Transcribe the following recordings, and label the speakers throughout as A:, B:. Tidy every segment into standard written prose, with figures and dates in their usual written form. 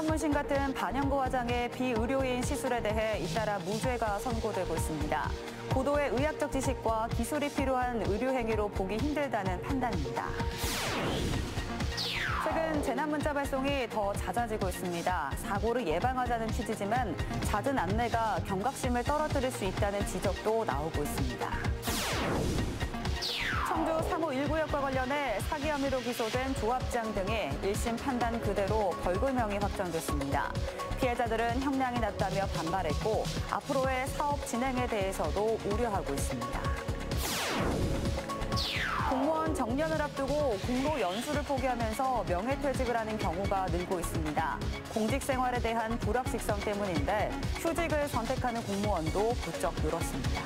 A: 눈썹문신 같은 반영구 화장의 비의료인 시술에 대해 잇따라 무죄가 선고되고 있습니다. 고도의 의학적 지식과 기술이 필요한 의료 행위로 보기 힘들다는 판단입니다. 최근 재난 문자 발송이 더 잦아지고 있습니다. 사고를 예방하자는 취지지만 잦은 안내가 경각심을 떨어뜨릴 수 있다는 지적도 나오고 있습니다. 청주 상호 1구역과 관련해 사기 혐의로 기소된 조합장 등이 1심 판단 그대로 벌금형이 확정됐습니다. 피해자들은 형량이 낮다며 반발했고 앞으로의 사업 진행에 대해서도 우려하고 있습니다. 공무원 정년을 앞두고 공로 연수를 포기하면서 명예퇴직을 하는 경우가 늘고 있습니다. 공직 생활에 대한 불확실성 때문인데 휴직을 선택하는 공무원도 부쩍 늘었습니다.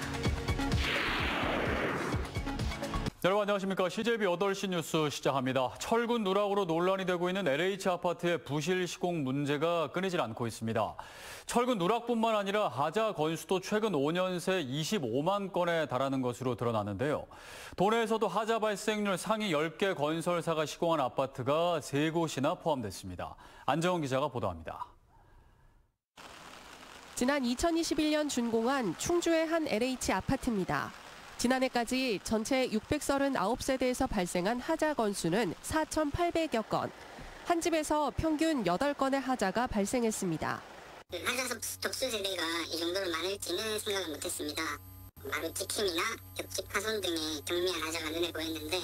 B: 여러분 안녕하십니까. CJB 8시 뉴스 시작합니다. 철근 누락으로 논란이 되고 있는 LH 아파트의 부실 시공 문제가 끊이질 않고 있습니다. 철근 누락뿐만 아니라 하자 건수도 최근 5년 새 25만 건에 달하는 것으로 드러났는데요. 도내에서도 하자 발생률 상위 10개 건설사가 시공한 아파트가 3곳이나 포함됐습니다. 안정원 기자가 보도합니다.
C: 지난 2021년 준공한 충주의 한 LH 아파트입니다. 지난해까지 전체 639세대에서 발생한 하자 건수는 4,800여 건. 한 집에서 평균 8건의 하자가 발생했습니다.
D: 하자 독수 세대가 이 정도로 많을지는 생각을 못했습니다. 마루 찍힘이나 옆집 파손 등의 경미한 하자가 눈에 보였는데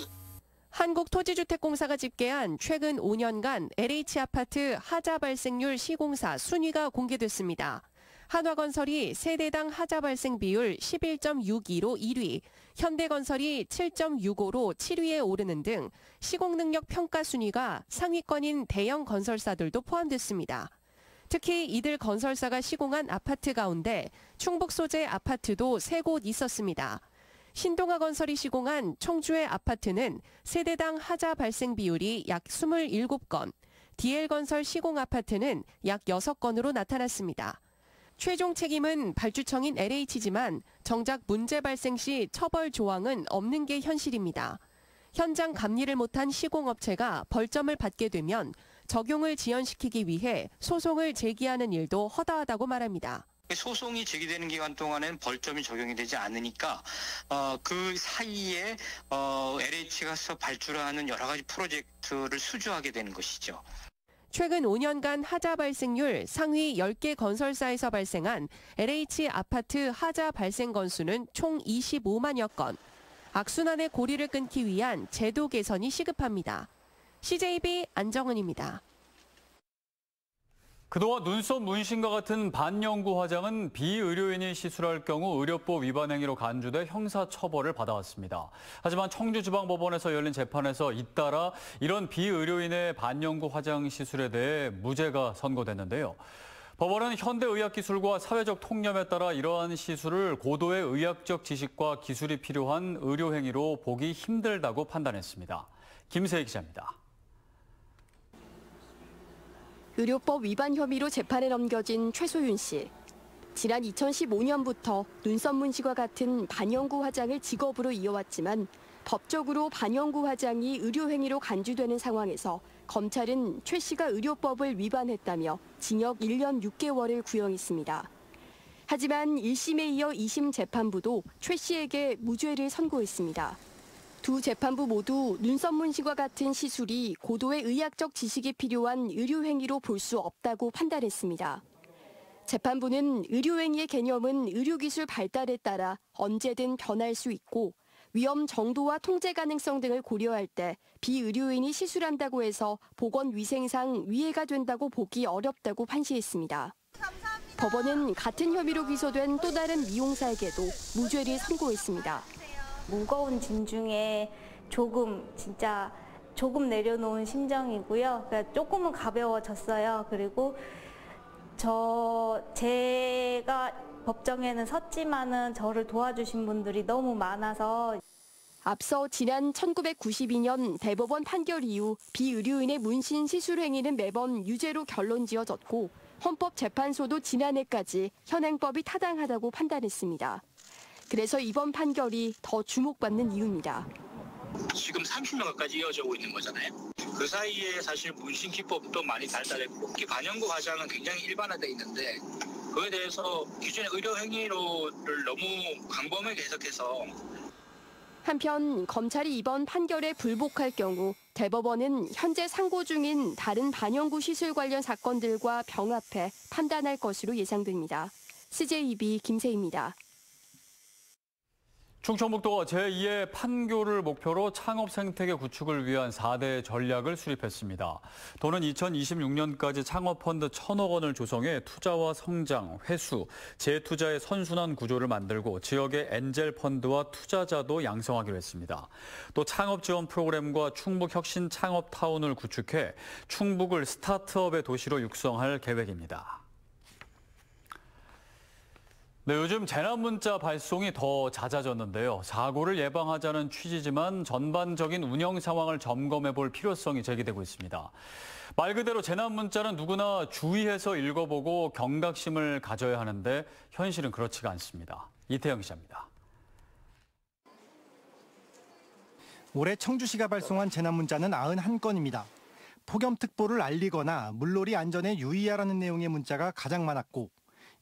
C: 한국토지주택공사가 집계한 최근 5년간 LH 아파트 하자 발생률 시공사 순위가 공개됐습니다. 한화건설이 세대당 하자 발생 비율 11.62로 1위, 현대건설이 7.65로 7위에 오르는 등 시공 능력 평가 순위가 상위권인 대형 건설사들도 포함됐습니다. 특히 이들 건설사가 시공한 아파트 가운데 충북 소재 아파트도 3곳 있었습니다. 신동아건설이 시공한 청주의 아파트는 세대당 하자 발생 비율이 약 27건, DL건설 시공 아파트는 약 6건으로 나타났습니다. 최종 책임은 발주청인 LH지만 정작 문제 발생 시 처벌 조항은 없는 게 현실입니다. 현장 감리를 못한 시공업체가 벌점을 받게 되면 적용을 지연시키기 위해 소송을 제기하는 일도 허다하다고 말합니다.
E: 소송이 제기되는 기간 동안에는 벌점이 적용이 되지 않으니까 그 사이에 LH가 발주를 하는 여러 가지 프로젝트를 수주하게 되는 것이죠.
C: 최근 5년간 하자 발생률 상위 10개 건설사에서 발생한 LH 아파트 하자 발생 건수는 총 25만여 건. 악순환의 고리를 끊기 위한 제도 개선이 시급합니다. CJB 안정은입니다.
B: 그동안 눈썹 문신과 같은 반영구 화장은 비의료인이 시술할 경우 의료법 위반 행위로 간주돼 형사처벌을 받아왔습니다. 하지만 청주지방법원에서 열린 재판에서 잇따라 이런 비의료인의 반영구 화장 시술에 대해 무죄가 선고됐는데요. 법원은 현대의학기술과 사회적 통념에 따라 이러한 시술을 고도의 의학적 지식과 기술이 필요한 의료 행위로 보기 힘들다고 판단했습니다. 김세희 기자입니다.
F: 의료법 위반 혐의로 재판에 넘겨진 최소윤 씨. 지난 2015년부터 눈썹 문신과 같은 반영구 화장을 직업으로 이어왔지만 법적으로 반영구 화장이 의료행위로 간주되는 상황에서 검찰은 최 씨가 의료법을 위반했다며 징역 1년 6개월을 구형했습니다. 하지만 1심에 이어 2심 재판부도 최 씨에게 무죄를 선고했습니다. 두 재판부 모두 눈썹 문신과 같은 시술이 고도의 의학적 지식이 필요한 의료행위로 볼 수 없다고 판단했습니다. 재판부는 의료행위의 개념은 의료기술 발달에 따라 언제든 변할 수 있고 위험 정도와 통제 가능성 등을 고려할 때 비의료인이 시술한다고 해서 보건위생상 위해가 된다고 보기 어렵다고 판시했습니다. 법원은 같은 혐의로 기소된 또 다른 미용사에게도 무죄를 선고했습니다.
G: 무거운 짐 중에 진짜 조금 내려놓은 심정이고요. 그러니까 조금은 가벼워졌어요. 그리고 제가 법정에는 섰지만은 저를 도와주신 분들이 너무 많아서.
F: 앞서 지난 1992년 대법원 판결 이후 비의료인의 문신 시술 행위는 매번 유죄로 결론 지어졌고 헌법재판소도 지난해까지 현행법이 타당하다고 판단했습니다. 그래서 이번 판결이 더 주목받는 이유입니다.
H: 지금 30년 가까이 이어져 오고 있는 거잖아요. 그 사이에 사실 문신 기법도 많이 발달했고 반영구 화장은 굉장히 일반화되어 있는데 그에 대해서 기존의 의료 행위로를 너무 광범위하게 해석해서
F: 한편 검찰이 이번 판결에 불복할 경우 대법원은 현재 상고 중인 다른 반영구 시술 관련 사건들과 병합해 판단할 것으로 예상됩니다. CJB 김세희입니다.
B: 충청북도가 제2의 판교를 목표로 창업 생태계 구축을 위한 4대 전략을 수립했습니다. 도는 2026년까지 창업펀드 1,000억 원을 조성해 투자와 성장, 회수, 재투자의 선순환 구조를 만들고 지역의 엔젤 펀드와 투자자도 양성하기로 했습니다. 또 창업 지원 프로그램과 충북 혁신 창업타운을 구축해 충북을 스타트업의 도시로 육성할 계획입니다. 네, 요즘 재난 문자 발송이 더 잦아졌는데요. 사고를 예방하자는 취지지만 전반적인 운영 상황을 점검해 볼 필요성이 제기되고 있습니다. 말 그대로 재난 문자는 누구나 주의해서 읽어보고 경각심을 가져야 하는데 현실은 그렇지가 않습니다. 이태영 기자입니다.
I: 올해 청주시가 발송한 재난 문자는 91건입니다. 폭염특보를 알리거나 물놀이 안전에 유의하라는 내용의 문자가 가장 많았고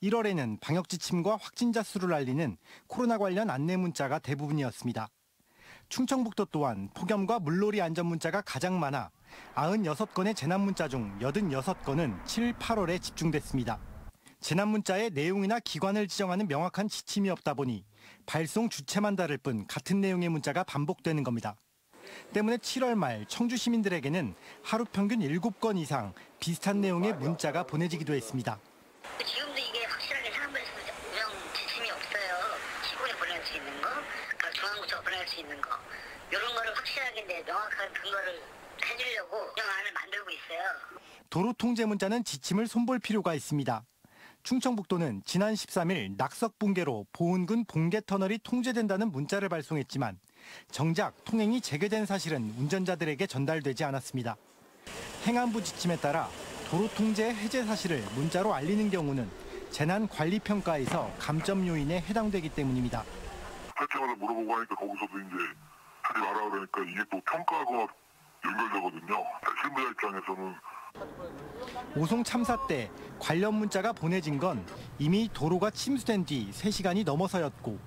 I: 1월에는 방역 지침과 확진자 수를 알리는 코로나 관련 안내 문자가 대부분이었습니다. 충청북도 또한 폭염과 물놀이 안전 문자가 가장 많아 96건의 재난 문자 중 86건은 7, 8월에 집중됐습니다. 재난 문자의 내용이나 기관을 지정하는 명확한 지침이 없다 보니 발송 주체만 다를 뿐 같은 내용의 문자가 반복되는 겁니다. 때문에 7월 말 청주 시민들에게는 하루 평균 7건 이상 비슷한 내용의 문자가 보내지기도 했습니다.
D: 지금도 이게 확실하게 생각해서 운영 지침이 없어요. 시군에 보낼 수 있는 거, 각 중앙구청 보낼 수 있는 거 이런 거를 확실하게 명확한 근거를 해주려고 운영안을 만들고 있어요.
I: 도로 통제 문자는 지침을 손볼 필요가 있습니다. 충청북도는 지난 13일 낙석 붕괴로 보은군 봉계 터널이 통제된다는 문자를 발송했지만 정작 통행이 재개된 사실은 운전자들에게 전달되지 않았습니다. 행안부 지침에 따라 도로 통제 해제 사실을 문자로 알리는 경우는 재난관리평가에서 감점 요인에 해당되기 때문입니다.
J: 할 때마다 물어보고 하니까 거기서도 이제 하지 마라 그러니까 이게 또 평가하고 연결되거든요. 실무자 입장에서는.
I: 오송 참사 때 관련 문자가 보내진 건 이미 도로가 침수된 뒤 3시간이 넘어서였고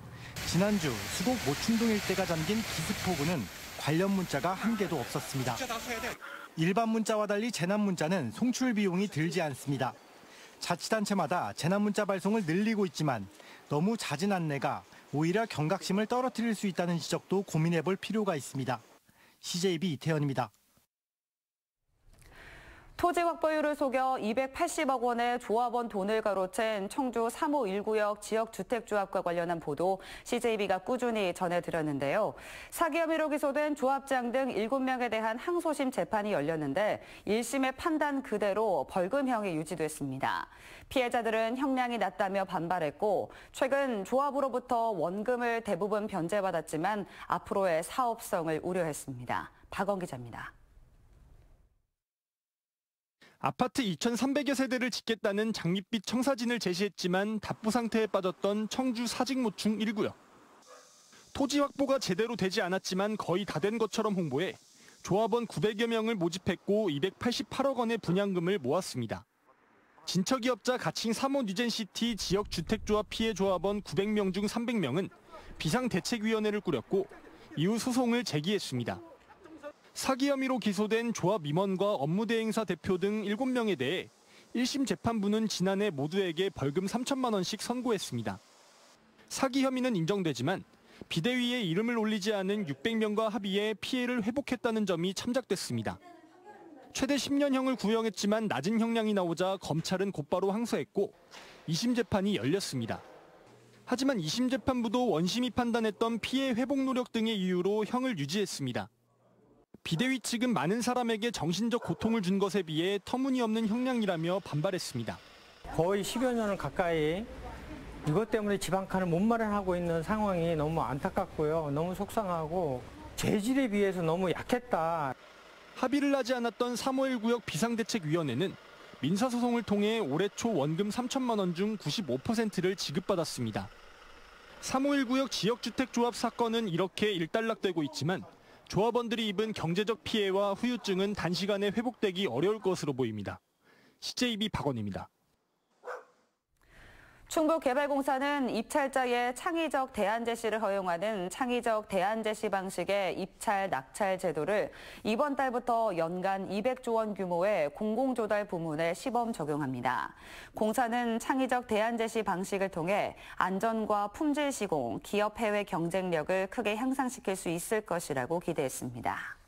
I: 지난주 수곡 모충동 일대가 잠긴 기습포구는 관련 문자가 한 개도 없었습니다. 일반 문자와 달리 재난 문자는 송출 비용이 들지 않습니다. 자치단체마다 재난 문자 발송을 늘리고 있지만 너무 잦은 안내가 오히려 경각심을 떨어뜨릴 수 있다는 지적도 고민해 볼 필요가 있습니다. CJB 이태현입니다.
A: 토지 확보율을 속여 280억 원의 조합원 돈을 가로챈 청주 3호 1구역 지역주택조합과 관련한 보도 CJB가 꾸준히 전해드렸는데요. 사기 혐의로 기소된 조합장 등 7명에 대한 항소심 재판이 열렸는데 1심의 판단 그대로 벌금형이 유지됐습니다. 피해자들은 형량이 낮다며 반발했고 최근 조합으로부터 원금을 대부분 변제받았지만 앞으로의 사업성을 우려했습니다. 박원 기자입니다.
K: 아파트 2,300여 세대를 짓겠다는 장밋빛 청사진을 제시했지만 답보 상태에 빠졌던 청주 사직모충 1구역. 토지 확보가 제대로 되지 않았지만 거의 다 된 것처럼 홍보해 조합원 900여 명을 모집했고 288억 원의 분양금을 모았습니다. 진척기업자 가칭 3호 뉴젠시티 지역주택조합 피해 조합원 900명 중 300명은 비상대책위원회를 꾸렸고 이후 소송을 제기했습니다. 사기 혐의로 기소된 조합 임원과 업무대행사 대표 등 7명에 대해 1심 재판부는 지난해 모두에게 벌금 3천만 원씩 선고했습니다. 사기 혐의는 인정되지만 비대위에 이름을 올리지 않은 600명과 합의해 피해를 회복했다는 점이 참작됐습니다. 최대 10년형을 구형했지만 낮은 형량이 나오자 검찰은 곧바로 항소했고 2심 재판이 열렸습니다. 하지만 2심 재판부도 원심이 판단했던 피해 회복 노력 등의 이유로 형을 유지했습니다. 비대위 측은 많은 사람에게 정신적 고통을 준 것에 비해 터무니없는 형량이라며 반발했습니다.
L: 거의 10여 년을 가까이 이것 때문에 지방칸을 못 마련하고 있는 상황이 너무 안타깝고요. 너무 속상하고 죄질에 비해서 너무 약했다.
K: 합의를 하지 않았던 351구역 비상대책위원회는 민사소송을 통해 올해 초 원금 3천만 원 중 95%를 지급받았습니다. 351구역 지역주택조합 사건은 이렇게 일단락되고 있지만 조합원들이 입은 경제적 피해와 후유증은 단시간에 회복되기 어려울 것으로 보입니다. CJB 박원입니다.
A: 충북개발공사는 입찰자의 창의적 대안 제시를 허용하는 창의적 대안 제시 방식의 입찰 낙찰 제도를 이번 달부터 연간 200조 원 규모의 공공조달 부문에 시범 적용합니다. 공사는 창의적 대안 제시 방식을 통해 안전과 품질 시공, 기업 해외 경쟁력을 크게 향상시킬 수 있을 것이라고 기대했습니다.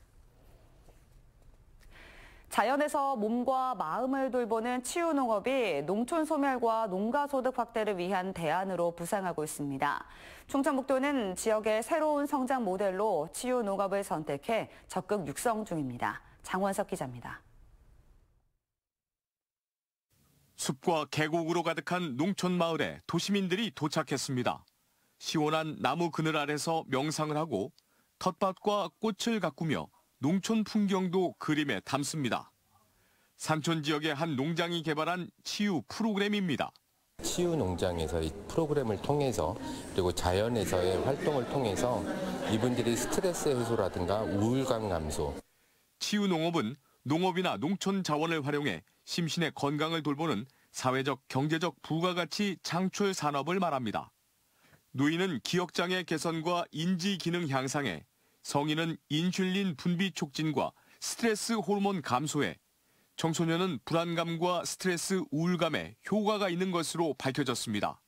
A: 자연에서 몸과 마음을 돌보는 치유농업이 농촌 소멸과 농가 소득 확대를 위한 대안으로 부상하고 있습니다. 충청북도는 지역의 새로운 성장 모델로 치유농업을 선택해 적극 육성 중입니다. 장원석 기자입니다.
M: 숲과 계곡으로 가득한 농촌 마을에 도시민들이 도착했습니다. 시원한 나무 그늘 아래서 명상을 하고 텃밭과 꽃을 가꾸며 농촌 풍경도 그림에 담습니다. 산촌 지역의 한 농장이 개발한 치유 프로그램입니다.
N: 치유 농장에서 이 프로그램을 통해서 그리고 자연에서의 활동을 통해서 이분들이 스트레스 해소라든가 우울감 감소.
M: 치유 농업은 농업이나 농촌 자원을 활용해 심신의 건강을 돌보는 사회적, 경제적 부가가치 창출 산업을 말합니다. 노인은 기억장애 개선과 인지 기능 향상에, 성인은 인슐린 분비 촉진과 스트레스 호르몬 감소에, 청소년은 불안감과 스트레스 우울감에 효과가 있는 것으로 밝혀졌습니다.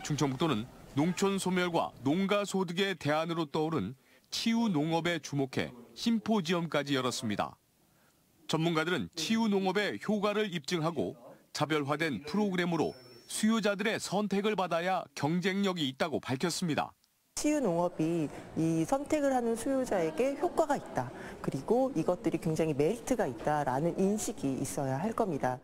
M: 충청북도는 농촌 소멸과 농가 소득의 대안으로 떠오른 치유 농업에 주목해 심포지엄까지 열었습니다. 전문가들은 치유 농업의 효과를 입증하고 차별화된 프로그램으로 수요자들의 선택을 받아야 경쟁력이 있다고 밝혔습니다.
O: 치유 농업이 이 선택을 하는 수요자에게 효과가 있다. 그리고 이것들이 굉장히 메리트가 있다라는 인식이 있어야 할 겁니다.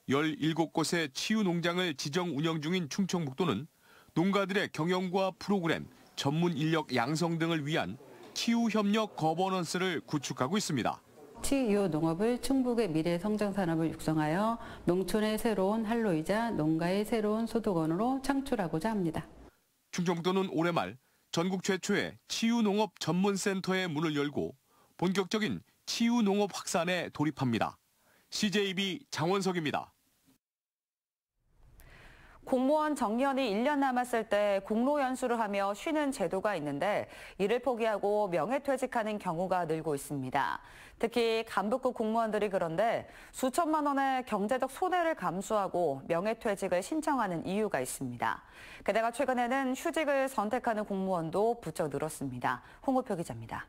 M: 17곳의 치유 농장을 지정 운영 중인 충청북도는 농가들의 경영과 프로그램, 전문 인력 양성 등을 위한 치유 협력 거버넌스를 구축하고 있습니다.
P: 치유 농업을 충북의 미래 성장 산업을 육성하여 농촌의 새로운 활로이자 농가의 새로운 소득원으로 창출하고자 합니다.
M: 충청북도는 올해 말 전국 최초의 치유농업 전문센터의 문을 열고 본격적인 치유농업 확산에 돌입합니다. CJB 장원석입니다.
A: 공무원 정년이 1년 남았을 때 공로 연수를 하며 쉬는 제도가 있는데 이를 포기하고 명예퇴직하는 경우가 늘고 있습니다. 특히 간부급 공무원들이 그런데 수천만 원의 경제적 손해를 감수하고 명예퇴직을 신청하는 이유가 있습니다. 게다가 최근에는 휴직을 선택하는 공무원도 부쩍 늘었습니다. 홍우표 기자입니다.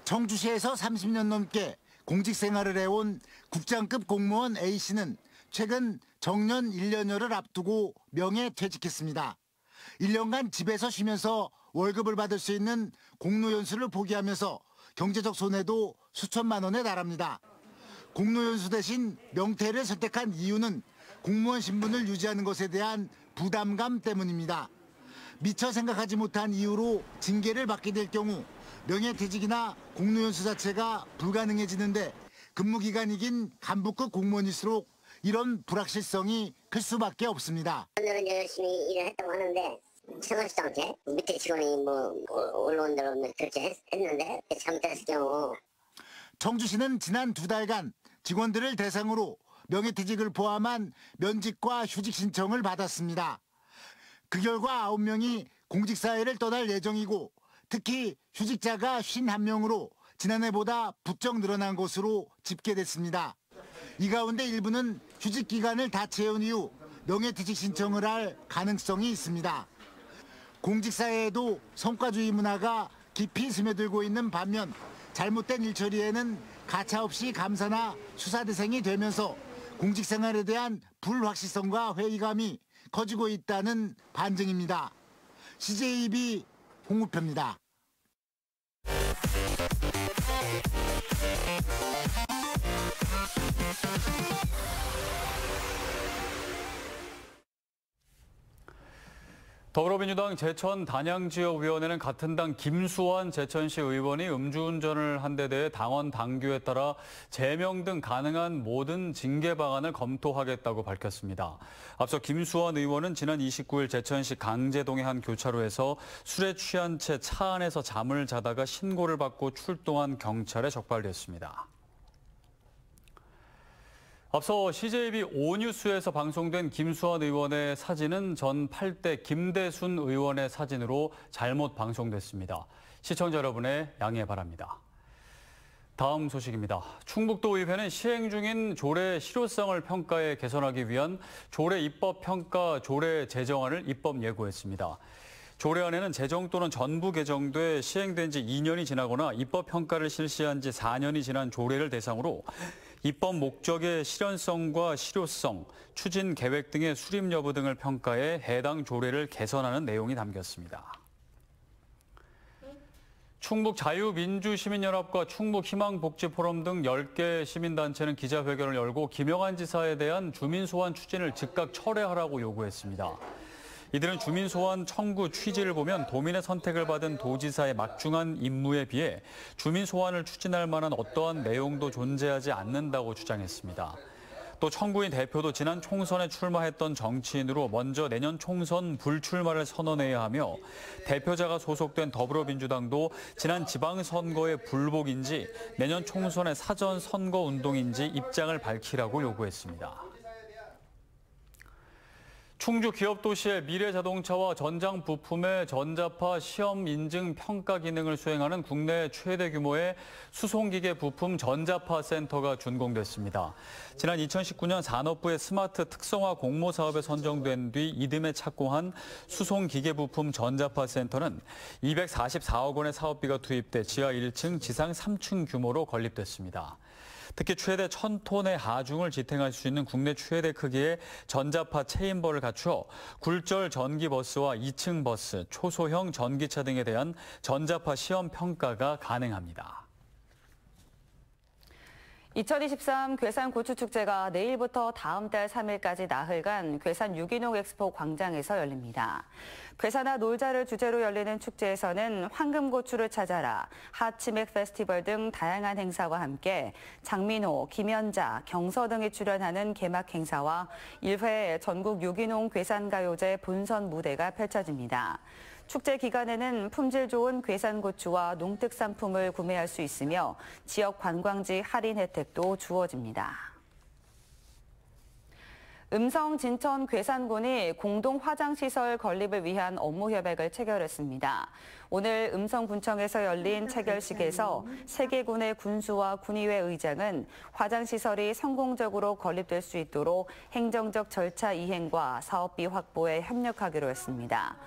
Q: 청주시에서 30년 넘게 공직 생활을 해온 국장급 공무원 A씨는 최근 정년 1년여를 앞두고 명예퇴직했습니다. 1년간 집에서 쉬면서 월급을 받을 수 있는 공로연수를 포기하면서 경제적 손해도 수천만 원에 달합니다. 공로연수 대신 명퇴를 선택한 이유는 공무원 신분을 유지하는 것에 대한 부담감 때문입니다. 미처 생각하지 못한 이유로 징계를 받게 될 경우 명예퇴직이나 공로연수 자체가 불가능해지는데 근무기간이 긴 간부급 공무원일수록 이런 불확실성이 클 수밖에 없습니다.
D: 오늘은 열심히 일을 했다고 하는데 생각지도 않게 밑에 직원이 올라온 대로 그렇게 했는데 잘못했을 경우.
Q: 청주시는 지난 2달간 직원들을 대상으로 명예퇴직을 포함한 면직과 휴직 신청을 받았습니다. 그 결과 9명이 공직사회를 떠날 예정이고 특히 휴직자가 51명으로 지난해보다 부쩍 늘어난 것으로 집계됐습니다. 이 가운데 일부는 휴직 기간을 다 채운 이후 명예퇴직 신청을 할 가능성이 있습니다. 공직사회에도 성과주의 문화가 깊이 스며들고 있는 반면 잘못된 일처리에는 가차없이 감사나 수사 대상이 되면서 공직생활에 대한 불확실성과 회의감이 커지고 있다는 반증입니다. CJB 홍우표입니다.
B: 더불어민주당 제천 단양지역위원회는 같은 당 김수환 제천시 의원이 음주운전을 한 데 대해 당원 당규에 따라 제명 등 가능한 모든 징계 방안을 검토하겠다고 밝혔습니다. 앞서 김수환 의원은 지난 29일 제천시 강제동의 한 교차로에서 술에 취한 채 차 안에서 잠을 자다가 신고를 받고 출동한 경찰에 적발됐습니다. 앞서 CJB 오뉴스에서 방송된 김수환 의원의 사진은 전 8대 김대순 의원의 사진으로 잘못 방송됐습니다. 시청자 여러분의 양해 바랍니다. 다음 소식입니다. 충북도의회는 시행 중인 조례 실효성을 평가해 개선하기 위한 조례 입법평가 조례 제정안을 입법 예고했습니다. 조례안에는 제정 또는 전부 개정돼 시행된 지 2년이 지나거나 입법평가를 실시한 지 4년이 지난 조례를 대상으로 입법 목적의 실현성과 실효성, 추진 계획 등의 수립 여부 등을 평가해 해당 조례를 개선하는 내용이 담겼습니다. 충북자유민주시민연합과 충북희망복지포럼 등 10개 시민단체는 기자회견을 열고 김영한 지사에 대한 주민소환 추진을 즉각 철회하라고 요구했습니다. 이들은 주민소환 청구 취지를 보면 도민의 선택을 받은 도지사의 막중한 임무에 비해 주민소환을 추진할 만한 어떠한 내용도 존재하지 않는다고 주장했습니다. 또 청구인 대표도 지난 총선에 출마했던 정치인으로 먼저 내년 총선 불출마를 선언해야 하며 대표자가 소속된 더불어민주당도 지난 지방선거의 불복인지 내년 총선의 사전 선거운동인지 입장을 밝히라고 요구했습니다. 충주 기업도시의 미래자동차와 전장 부품의 전자파 시험 인증 평가 기능을 수행하는 국내 최대 규모의 수송기계 부품 전자파 센터가 준공됐습니다. 지난 2019년 산업부의 스마트 특성화 공모 사업에 선정된 뒤 이듬해 착공한 수송기계 부품 전자파 센터는 244억 원의 사업비가 투입돼 지하 1층, 지상 3층 규모로 건립됐습니다. 특히 최대 1000톤의 하중을 지탱할 수 있는 국내 최대 크기의 전자파 체인버를 갖추어 굴절 전기버스와 2층 버스, 초소형 전기차 등에 대한 전자파 시험 평가가 가능합니다.
A: 2023 괴산 고추축제가 내일부터 다음 달 3일까지 나흘간 괴산 유기농 엑스포 광장에서 열립니다. 괴산화 놀자를 주제로 열리는 축제에서는 황금고추를 찾아라, 핫치맥 페스티벌 등 다양한 행사와 함께 장민호, 김연자, 경서 등이 출연하는 개막 행사와 1회 전국 유기농 괴산가요제 본선 무대가 펼쳐집니다. 축제 기간에는 품질 좋은 괴산고추와 농특산품을 구매할 수 있으며 지역 관광지 할인 혜택도 주어집니다. 음성 진천 괴산군이 공동 화장시설 건립을 위한 업무 협약을 체결했습니다. 오늘 음성군청에서 열린 체결식에서 3개 군의 군수와 군의회 의장은 화장시설이 성공적으로 건립될 수 있도록 행정적 절차 이행과 사업비 확보에 협력하기로 했습니다.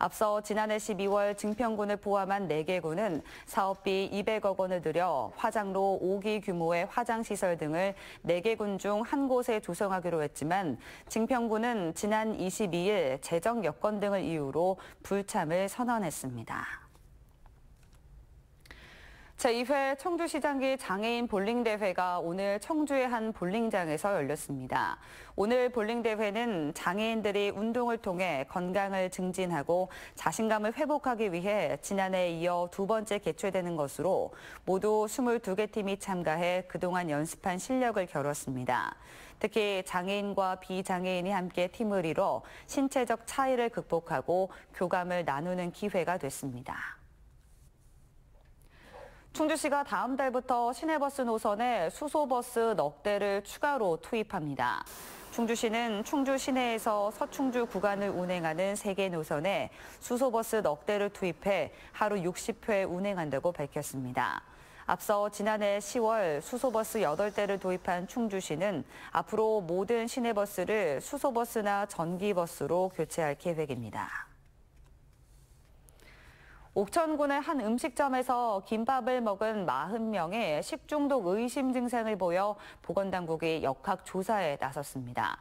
A: 앞서 지난해 12월 증평군을 포함한 4개 군은 사업비 200억 원을 들여 화장로 5기 규모의 화장시설 등을 4개 군 중 한 곳에 조성하기로 했지만 증평군은 지난 22일 재정 여건 등을 이유로 불참을 선언했습니다. 제2회 청주시장기 장애인 볼링대회가 오늘 청주의 한 볼링장에서 열렸습니다. 오늘 볼링대회는 장애인들이 운동을 통해 건강을 증진하고 자신감을 회복하기 위해 지난해에 이어 2번째 개최되는 것으로 모두 22개 팀이 참가해 그동안 연습한 실력을 겨뤘습니다. 특히 장애인과 비장애인이 함께 팀을 이뤄 신체적 차이를 극복하고 교감을 나누는 기회가 됐습니다. 충주시가 다음 달부터 시내버스 노선에 수소버스 넉 대를 추가로 투입합니다. 충주시는 충주 시내에서 서충주 구간을 운행하는 3개 노선에 수소버스 넉 대를 투입해 하루 60회 운행한다고 밝혔습니다. 앞서 지난해 10월 수소버스 8대를 도입한 충주시는 앞으로 모든 시내버스를 수소버스나 전기버스로 교체할 계획입니다. 옥천군의 한 음식점에서 김밥을 먹은 40명의 식중독 의심 증상을 보여 보건당국이 역학조사에 나섰습니다.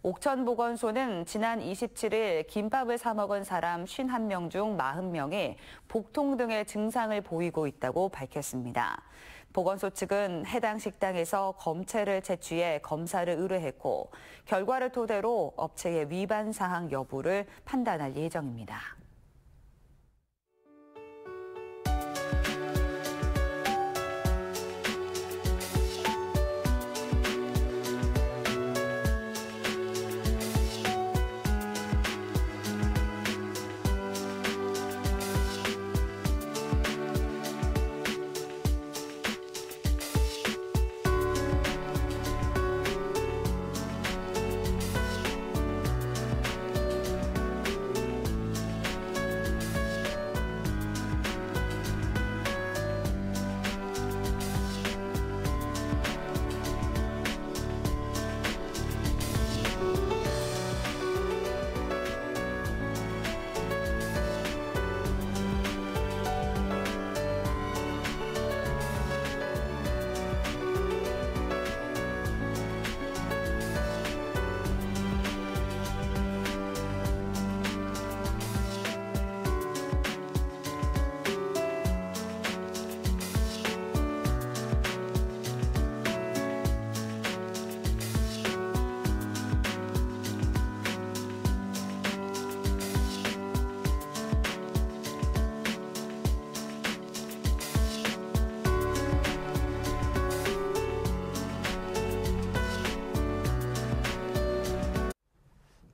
A: 옥천보건소는 지난 27일 김밥을 사 먹은 사람 51명 중 40명이 복통 등의 증상을 보이고 있다고 밝혔습니다. 보건소 측은 해당 식당에서 검체를 채취해 검사를 의뢰했고 결과를 토대로 업체의 위반 사항 여부를 판단할 예정입니다.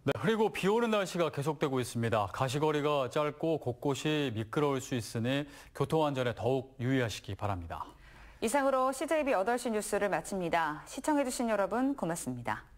B: 네, 그리고 비 오는 날씨가 계속되고 있습니다. 가시거리가 짧고 곳곳이 미끄러울 수 있으니 교통안전에 더욱 유의하시기 바랍니다.
A: 이상으로 CJB 8시 뉴스를 마칩니다. 시청해주신 여러분 고맙습니다.